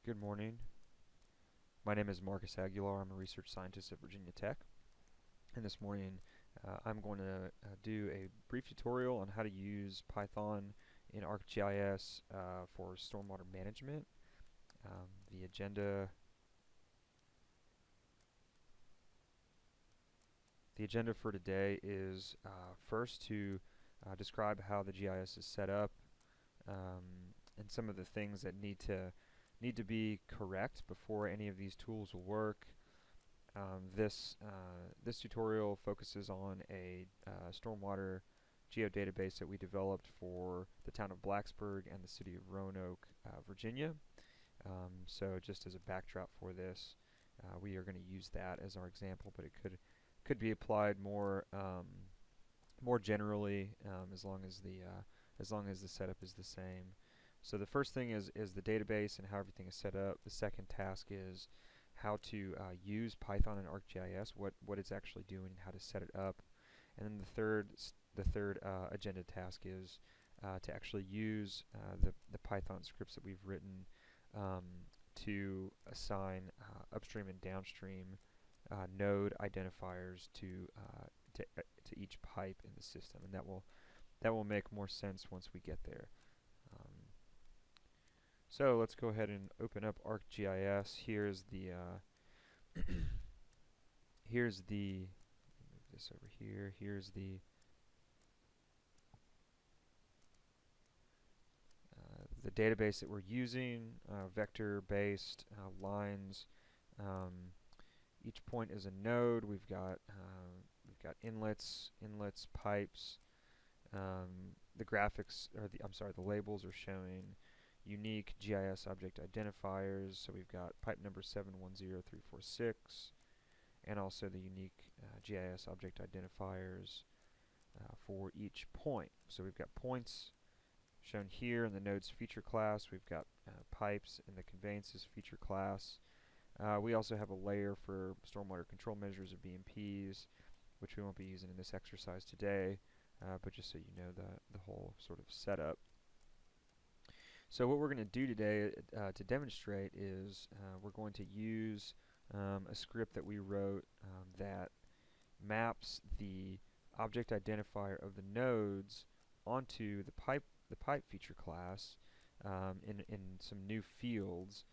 Good morning. My name is Marcus Aguilar. I'm a research scientist at Virginia Tech. And this morning I'm going to do a brief tutorial on how to use Python in ArcGIS for stormwater management. The agenda for today is first to describe how the GIS is set up and some of the things that need to be correct before any of these tools will work. This tutorial focuses on a stormwater geodatabase that we developed for the town of Blacksburg and the city of Roanoke, Virginia. So just as a backdrop for this, we are going to use that as our example, but it could be applied more generally as long as the setup is the same. So the first thing is the database and how everything is set up. The second task is how to use Python and ArcGIS, what it's actually doing, how to set it up. And then the third agenda task is to actually use the Python scripts that we've written to assign upstream and downstream node identifiers to each pipe in the system, and that will make more sense once we get there. So let's go ahead and open up ArcGIS. Here's the let me move this over here. Here's the database that we're using, vector-based lines. Each point is a node. We've got inlets, pipes. The graphics, or the labels are showing unique GIS object identifiers. So we've got pipe number 710346, and also the unique GIS object identifiers for each point. So we've got points shown here in the nodes feature class. We've got pipes in the conveyances feature class. We also have a layer for stormwater control measures, or BMPs, which we won't be using in this exercise today, but just so you know the whole sort of setup. So what we're going to do today to demonstrate is we're going to use a script that we wrote that maps the object identifier of the nodes onto the pipe feature class in some new fields,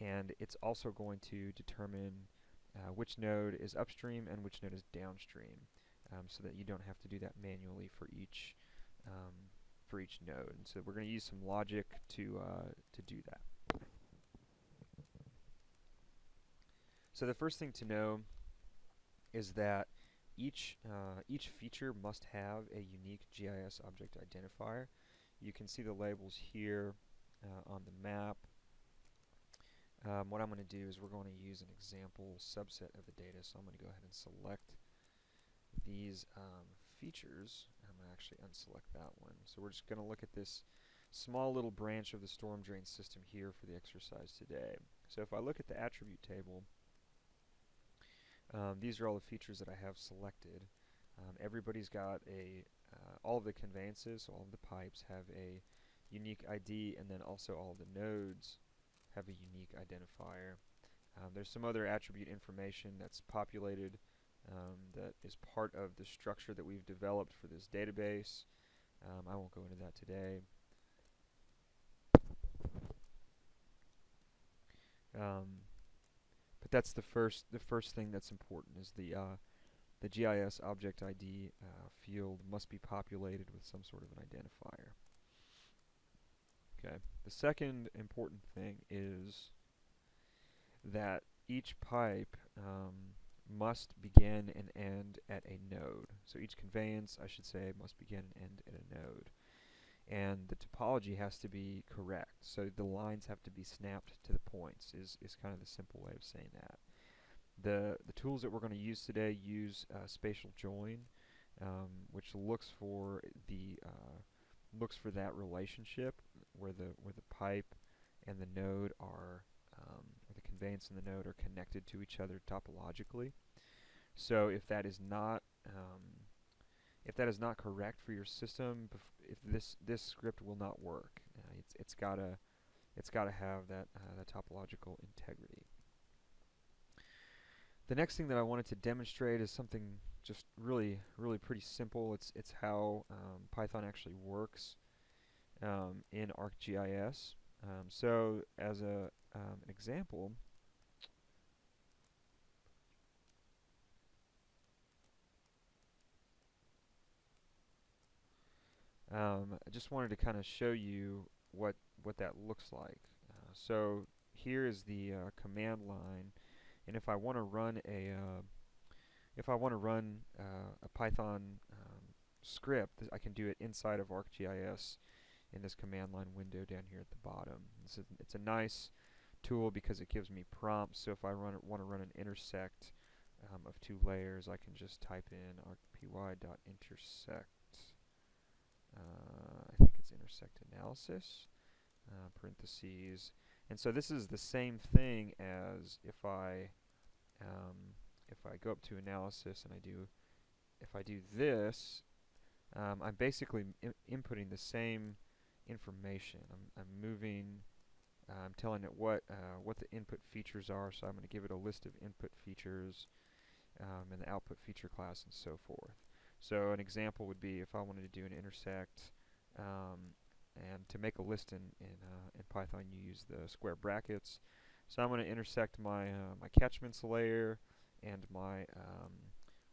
and it's also going to determine which node is upstream and which node is downstream, so that you don't have to do that manually for each node. And so we're going to use some logic to do that. So the first thing to know is that each feature must have a unique GIS object identifier. You can see the labels here on the map. What I'm going to do is we're going to use an example subset of the data. So I'm going to go ahead and select these features. I'm going to actually unselect that one. So we're just going to look at this small little branch of the storm drain system here for the exercise today. So if I look at the attribute table, these are all the features that I have selected. Everybody's got all of the conveyances, so all of the pipes have a unique ID, and then also all of the nodes have a unique identifier. There's some other attribute information that's populated that is part of the structure that we've developed for this database. I won't go into that today. But that's the first thing that's important, is the GIS object ID field must be populated with some sort of an identifier. Okay. The second important thing is that each pipe must begin and end at a node. So each conveyance, I should say, must begin and end at a node. And the topology has to be correct. So the lines have to be snapped to the points is kind of the simple way of saying that. The tools that we're going to use today use spatial join, which looks for that relationship where the pipe and the node are, or the conveyance and the node are connected to each other topologically. So if that is not correct for your system, if this script will not work. It's got to it's got to have that topological integrity. The next thing that I wanted to demonstrate is something just really pretty simple. It's how Python actually works in ArcGIS. So as an example, I just wanted to kind of show you what that looks like. So here is the command line, and if I want to run a Python script, I can do it inside of ArcGIS in this command line window down here at the bottom. It's a nice tool because it gives me prompts. So if I want to run an intersect of two layers, I can just type in arcpy.intersect. I think it's intersect analysis, parentheses. And so this is the same thing as if I go up to analysis and if I do this, I'm basically inputting the same information. I'm moving, I'm telling it what the input features are, so I'm going to give it a list of input features and the output feature class and so forth. So an example would be if I wanted to do an intersect, and to make a list in Python you use the square brackets. So I'm going to intersect my catchments layer and my,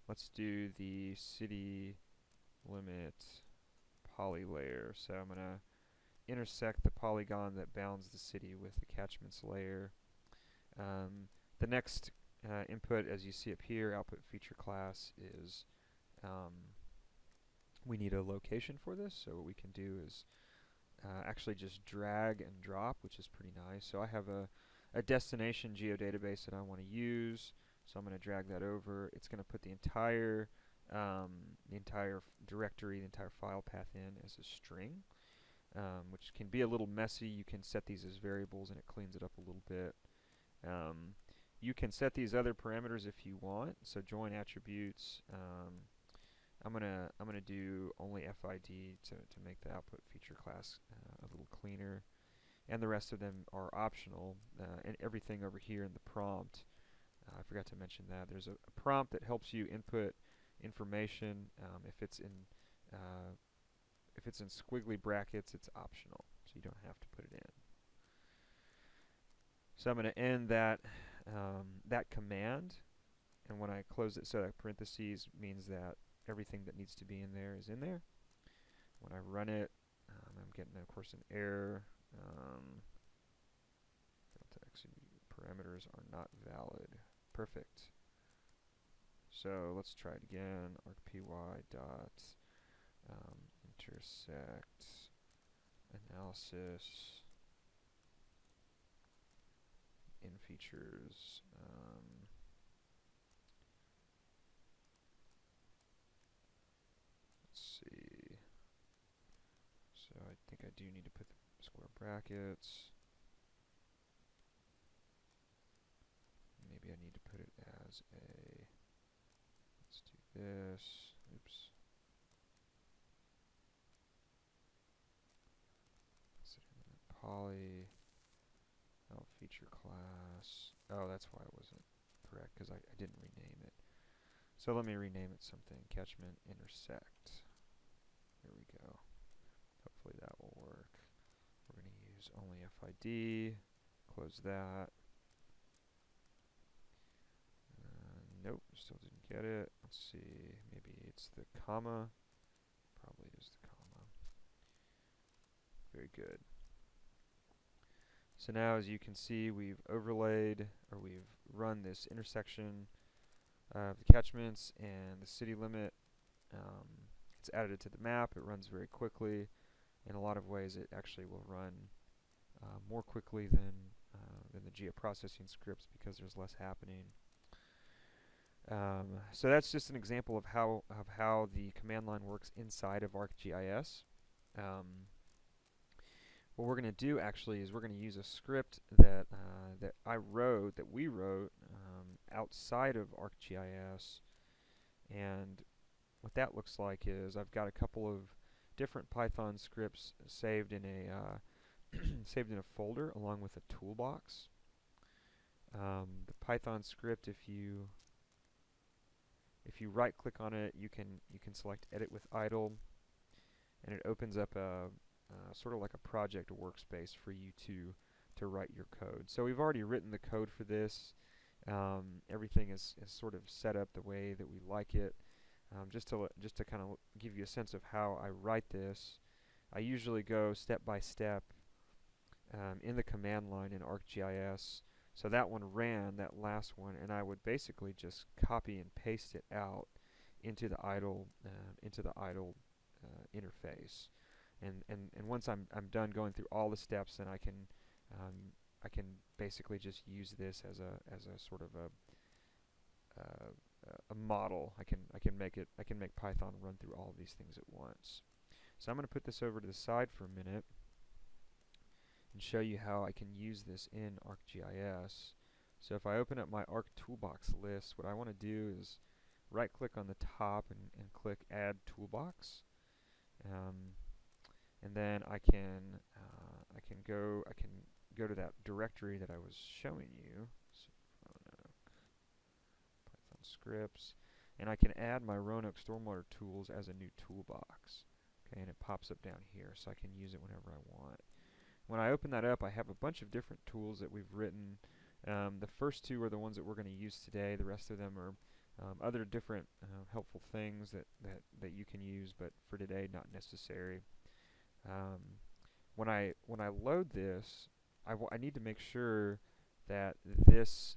let's do the city limit poly layer. So I'm going to intersect the polygon that bounds the city with the catchments layer. The next input, as you see up here, output feature class, is we need a location for this. So what we can do is actually just drag and drop, which is pretty nice. So I have a destination geodatabase that I want to use. So I'm going to drag that over. It's going to put the entire directory, the entire file path in as a string, which can be a little messy. You can set these as variables and it cleans it up a little bit. You can set these other parameters if you want. So join attributes. I'm gonna do only FID to make the output feature class a little cleaner, and the rest of them are optional. And everything over here in the prompt, I forgot to mention that there's a prompt that helps you input information. If it's in squiggly brackets, it's optional, so you don't have to put it in. So I'm going to end that command, and when I close it, so that parentheses means that everything that needs to be in there is in there. When I run it, I'm getting, of course, an error. Parameters are not valid. Perfect. So let's try it again. arcpy dot intersect analysis in features. Let's see. So I think I do need to put the square brackets. Maybe I need to put it as a, let's do this. Oops. Poly, feature class. Oh, that's why it wasn't correct, because I didn't rename it. So let me rename it something. Catchment intersect. There we go. Hopefully that will work. We're going to use only FID. Close that. Nope, still didn't get it. Let's see. Maybe it's the comma. Probably is the comma. Very good. So now, as you can see, we've overlaid, or we've run this intersection of the catchments and the city limit. It's added it to the map. It runs very quickly. In a lot of ways, it actually will run more quickly than the geoprocessing scripts because there's less happening. So that's just an example of how the command line works inside of ArcGIS. What we're going to do actually is we're going to use a script that we wrote outside of ArcGIS, and what that looks like is I've got a couple of different Python scripts saved in a saved in a folder along with a toolbox. The Python script, if you right click on it, you can select edit with idle, and it opens up a sort of like a project workspace for you to write your code. So we've already written the code for this. Everything is sort of set up the way that we like it. Just to kind of give you a sense of how I write this, I usually go step by step in the command line in ArcGIS. So that one ran, that last one, and I would basically just copy and paste it out into the idle interface. And once I'm done going through all the steps, then I can basically just use this as a sort of a model. I can make Python run through all of these things at once. So I'm going to put this over to the side for a minute and show you how I can use this in ArcGIS. So if I open up my Arc Toolbox list, what I want to do is right click on the top and click Add Toolbox. And then I can go to that directory that I was showing you. So Python scripts, and I can add my Roanoke Stormwater tools as a new toolbox. Okay, and it pops up down here, so I can use it whenever I want. When I open that up, I have a bunch of different tools that we've written. The first two are the ones that we're going to use today. The rest of them are other different helpful things that you can use, but for today, not necessary. When I load this, I need to make sure that this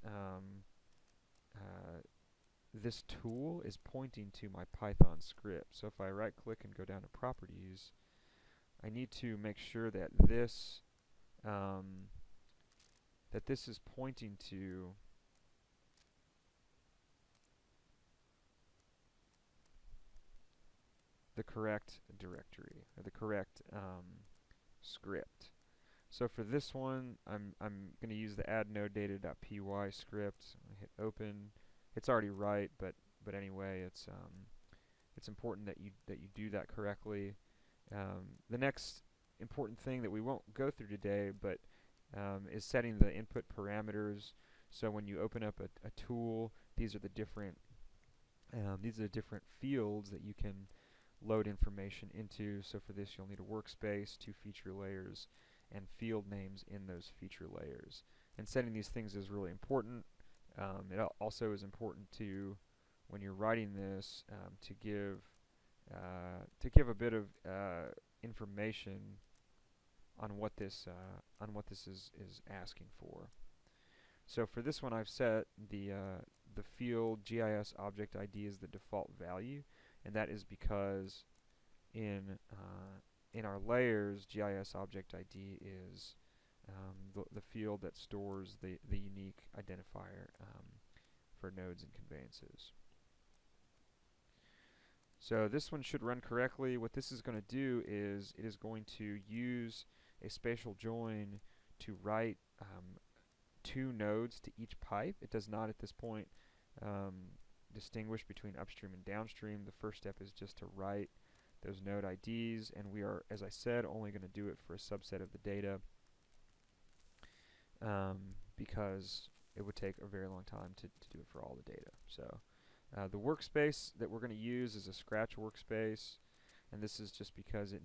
this tool is pointing to my Python script. So if I right click and go down to properties, I need to make sure that this is pointing to the correct directory, or the correct script. So for this one, I'm going to use the add node data.py script. I hit open. It's already right, but anyway, it's important that you do that correctly. The next important thing that we won't go through today, but is setting the input parameters. So when you open up a tool, these are the different fields that you can load information into. So for this, you'll need a workspace, 2 feature layers, and field names in those feature layers. And setting these things is really important. It also is important to, when you're writing this, to give a bit of information on what this is asking for. So for this one, I've set the field GIS object ID as the default value, and that is because in our layers, GIS object ID is the field that stores the unique identifier for nodes and conveyances. So this one should run correctly. What this is going to do is it is going to use a spatial join to write 2 nodes to each pipe. It does not at this point distinguish between upstream and downstream. The first step is just to write those node IDs, and we are, as I said, only going to do it for a subset of the data because it would take a very long time to do it for all the data. So the workspace that we're going to use is a Scratch workspace, and this is just because the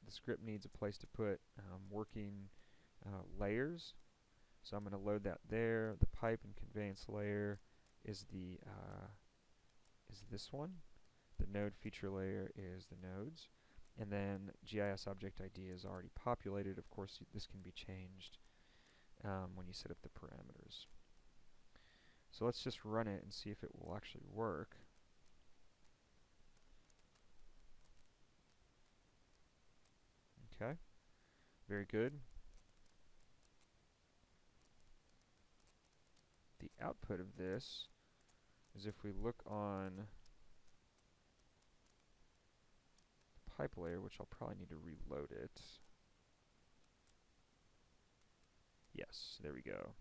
script needs a place to put working layers. So I'm going to load that there. The pipe and conveyance layer is this one. The node feature layer is the nodes, and then GIS object ID is already populated. Of course, this can be changed when you set up the parameters. So let's just run it and see if it will actually work. Okay, very good. The output of this is, if we look on the pipe layer, which I'll probably need to reload it. Yes, there we go.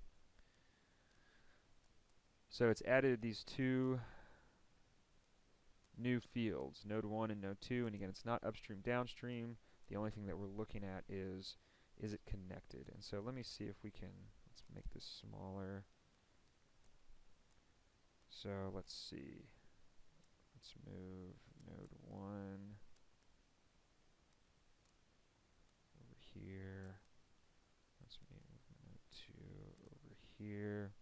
So it's added these 2 new fields, node 1 and node 2, and again, it's not upstream, downstream. The only thing that we're looking at is is it connected? And so let me see if we can, let's make this smaller. So let's see. Let's move node 1 over here. Let's move node 2 over here.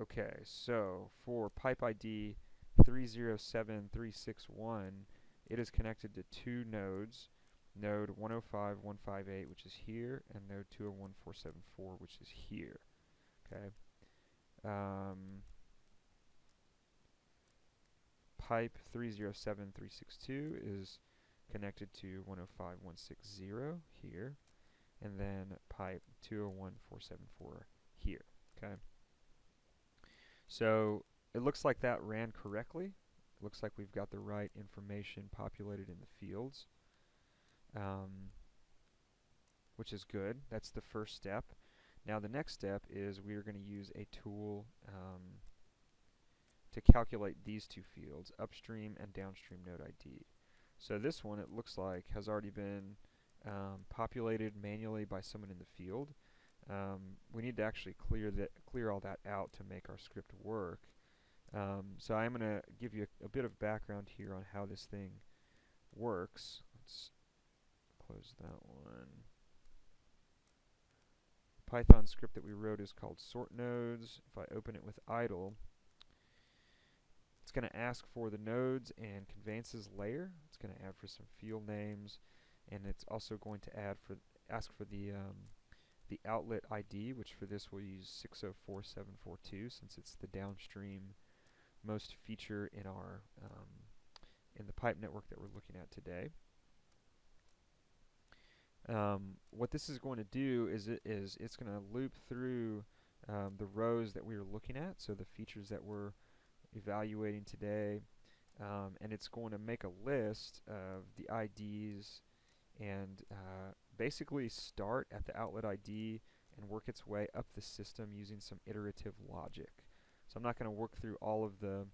Okay, so for pipe ID 307361, it is connected to two nodes, node 105158, which is here, and node 201474, which is here. Okay. Pipe 307362 is connected to 105160 here, and then pipe 201474 here. Okay. So it looks like that ran correctly. It looks like we've got the right information populated in the fields, which is good. That's the first step. Now the next step is we are going to use a tool to calculate these two fields, upstream and downstream node ID. So this one, it looks like, has already been populated manually by someone in the field. We need to actually clear all that out to make our script work. So I'm going to give you a bit of background here on how this thing works. Let's close that one. The Python script that we wrote is called sort nodes. If I open it with idle, it's going to ask for the nodes and conveyances layer. It's going to add for some field names, and it's also going to ask for the outlet ID, which for this we'll use 604742 since it's the downstream most feature in our in the pipe network that we're looking at today. What this is going to do is it's going to loop through the rows that we are looking at, so the features that we're evaluating today, and it's going to make a list of the IDs and basically start at the outlet ID and work its way up the system using some iterative logic. So I'm not going to work through all of the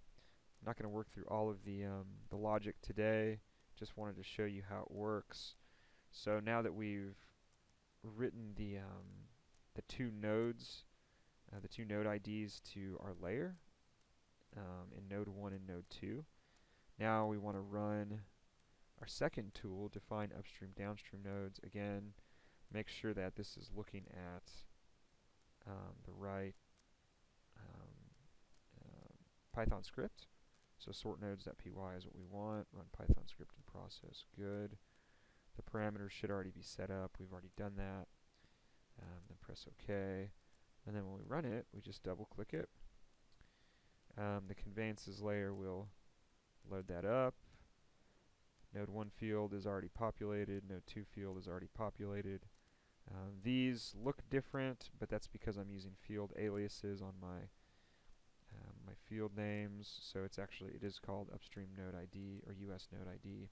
the logic today. Just wanted to show you how it works. So now that we've written the two nodes, the two node IDs to our layer in node 1 and node 2, now we want to run our second tool, define upstream downstream nodes. Again, make sure that this is looking at the right Python script. So sort nodes.py is what we want. Run Python script in process. Good. The parameters should already be set up. We've already done that. Then press OK. And then when we run it, we just double click it. The conveyances layer will load that up. Node 1 field is already populated. Node 2 field is already populated. These look different, but that's because I'm using field aliases on my my field names. So it is called upstream node ID or US node ID.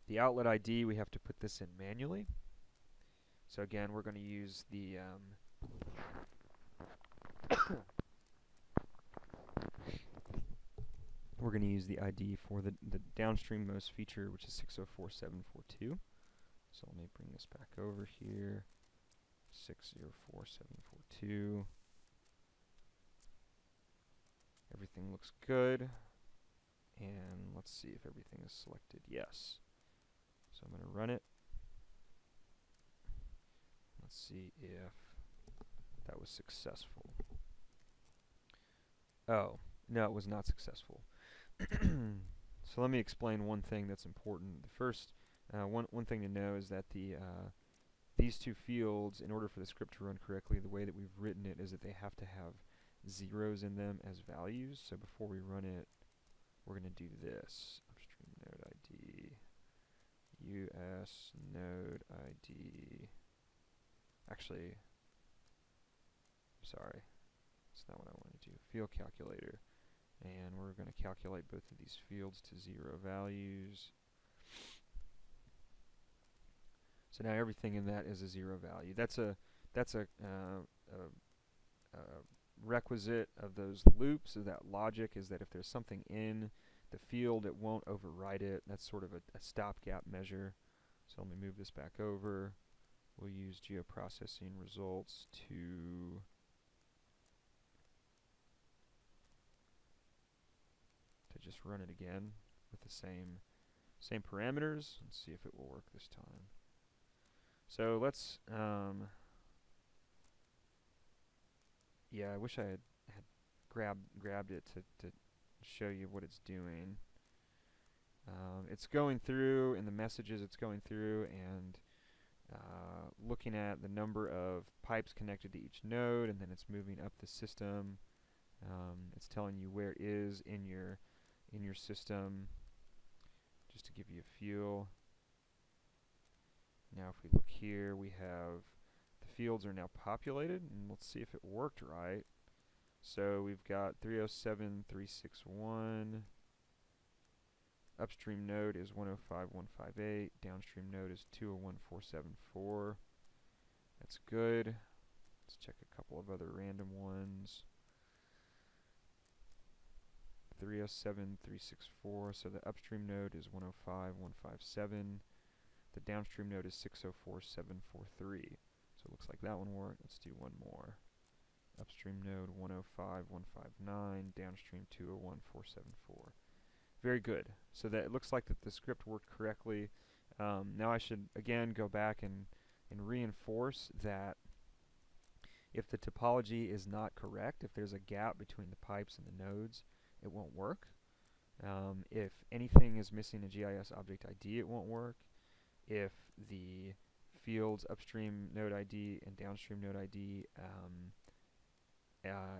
The outlet ID, we have to put this in manually. So again, we're going to use the we're going to use the ID for the downstream most feature, which is 604742. So let me bring this back over here. 604742. Everything looks good. And let's see if everything is selected. Yes. So I'm going to run it. Let's see if that was successful. Oh, no, it was not successful. So let me explain one thing that's important. The first, one thing to know is that these two fields, in order for the script to run correctly, the way that we've written it is that they have to have zeros in them as values. So before we run it, we're going to do this. Upstream node ID, US node ID. Actually, sorry, that's not what I want to do. Field calculator. And we're going to calculate both of these fields to 0 values. So now everything in that is a 0 value. That's a requisite of those loops, of that logic, is that if there's something in the field, it won't overwrite it. That's sort of a stopgap measure So let me move this back over. We'll use geoprocessing results to just run it again with the same parameters and see if it will work this time. So let's, yeah, I wish I had grabbed it to show you what it's doing. It's going through, in the messages it's going through and looking at the number of pipes connected to each node, and then it's moving up the system. It's telling you where it is in your system, just to give you a feel. Now if we look here, we have the fields are now populated, and let's see if it worked right. So we've got 307.361. Upstream node is 105.158. Downstream node is 201.474. That's good. Let's check a couple of other random ones. 307.364. So the upstream node is 105.157. The downstream node is 604.743. So it looks like that one worked. Let's do one more. Upstream node 105.159. Downstream 201.474. Very good. So that it looks like that the script worked correctly. Now I should again go back and reinforce that if the topology is not correct, if there's a gap between the pipes and the nodes, it won't work. If anything is missing a GIS object ID, it won't work. If the fields upstream node ID and downstream node ID,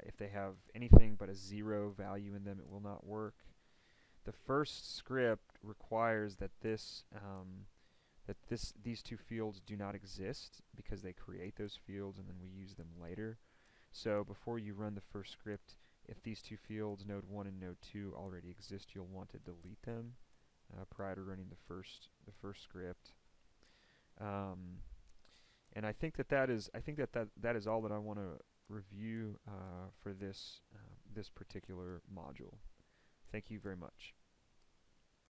if they have anything but a 0 value in them, it will not work. The first script requires that these two fields do not exist, because they create those fields and then we use them later. So before you run the first script, if these two fields, node 1 and node 2, already exist, you'll want to delete them prior to running the first script. And I think that is all that I want to review for this particular module. Thank you very much.